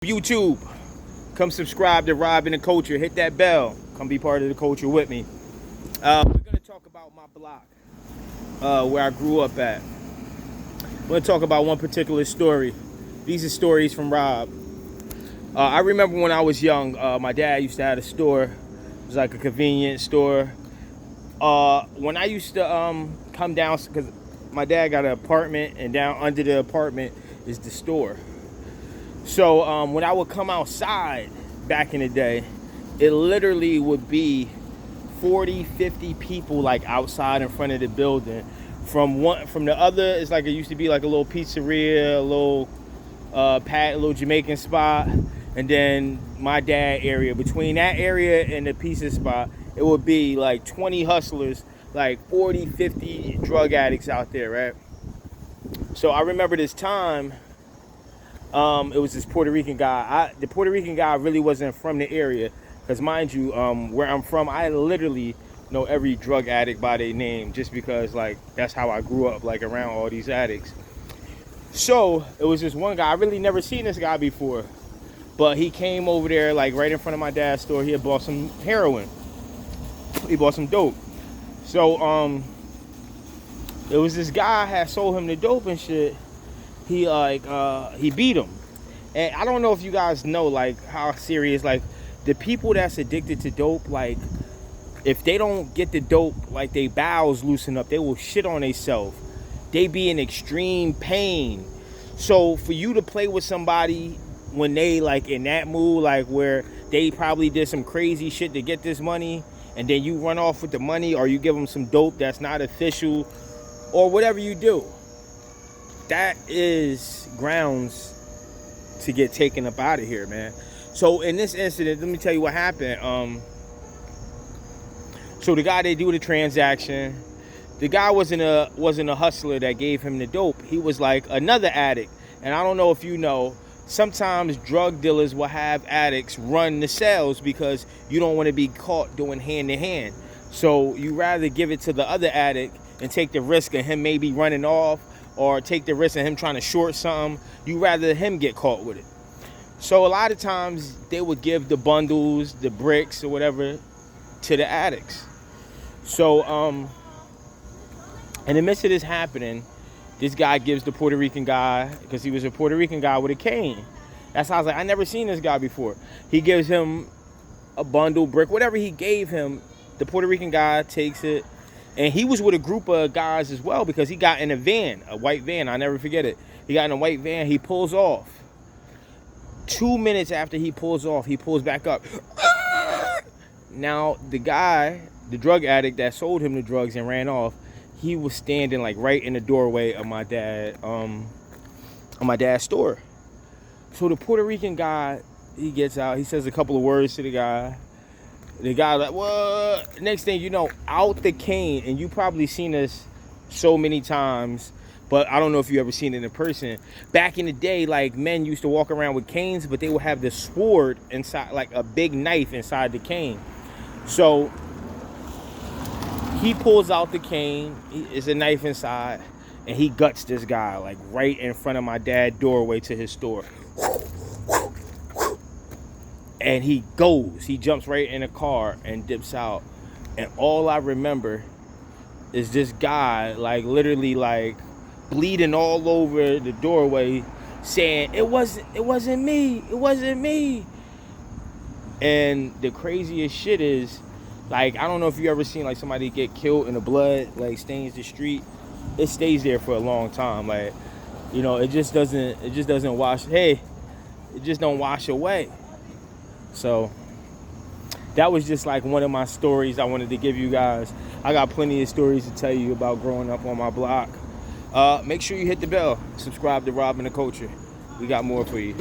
YouTube, come subscribe to Rob and the Culture. Hit that bell. Come be part of the culture with me. We're gonna talk about my block, where I grew up at. We're gonna talk about one particular story. These are stories from Rob. I remember when I was young, my dad used to have a store. It was like a convenience store. When I used to come down, because my dad got an apartment, and down under the apartment is the store. So when I would come outside back in the day, it literally would be 40, 50 people like outside in front of the building. From the other, it's like it used to be like a little pizzeria, a little a little Jamaican spot, and then my dad area. Between that area and the pizza spot, it would be like 20 hustlers, like 40, 50 drug addicts out there, right? So I remember this time. It was this Puerto Rican guy. The Puerto Rican guy really wasn't from the area, because mind you, where I'm from, I literally know every drug addict by their name, just because like that's how I grew up, like around all these addicts. So it was this one guy. I really never seen this guy before, but he came over there like right in front of my dad's store. He had bought some heroin. He bought some dope. So it was this guy had sold him the dope and shit. He beat him. And I don't know if you guys know like how serious, like the people that's addicted to dope, like if they don't get the dope, like they bowels loosen up, they will shit on themselves. They be in extreme pain. So for you to play with somebody when they like in that mood, like where they probably did some crazy shit to get this money, and then you run off with the money, or you give them some dope that's not official, or whatever you do, that is grounds to get taken up out of here, man. So in this incident, let me tell you what happened. So the guy, they do the transaction. The guy wasn't a hustler that gave him the dope. He was like another addict. And I don't know if you know, sometimes drug dealers will have addicts run the sales because you don't want to be caught doing hand to hand. So you rather give it to the other addict and take the risk of him maybe running off, or take the risk of him trying to short something. You rather him get caught with it. So a lot of times they would give the bundles, the bricks or whatever to the addicts. So in the midst of this happening, this guy gives the Puerto Rican guy, because he was a Puerto Rican guy with a cane. That's how I was like, I never seen this guy before. He gives him a bundle, brick, whatever he gave him. The Puerto Rican guy takes it. And he was with a group of guys as well, because he got in a van, a white van. I'll never forget it. He got in a white van. He pulls off. 2 minutes after he pulls off, he pulls back up. Now, the guy, the drug addict that sold him the drugs and ran off, he was standing like right in the doorway of my dad's store. So the Puerto Rican guy, he gets out. He says a couple of words to the guy. The guy like, what? Next thing you know, out the cane, and you probably seen this so many times, but I don't know if you ever seen it in person. Back in the day, like men used to walk around with canes, but they would have the sword inside, like a big knife inside the cane. So he pulls out the cane, it's a knife inside, and he guts this guy like right in front of my dad's doorway to his store. And he jumps right in a car and dips out. And all I remember is this guy, like literally like bleeding all over the doorway, saying, it wasn't me. And the craziest shit is, like, I don't know if you ever seen like somebody get killed and the blood like stains the street. It stays there for a long time. Like, you know, it just doesn't wash. Hey, it just don't wash away. So that was just like one of my stories I wanted to give you guys. I got plenty of stories to tell you about growing up on my block. Make sure you hit the bell. Subscribe to Rob and the Culture. We got more for you.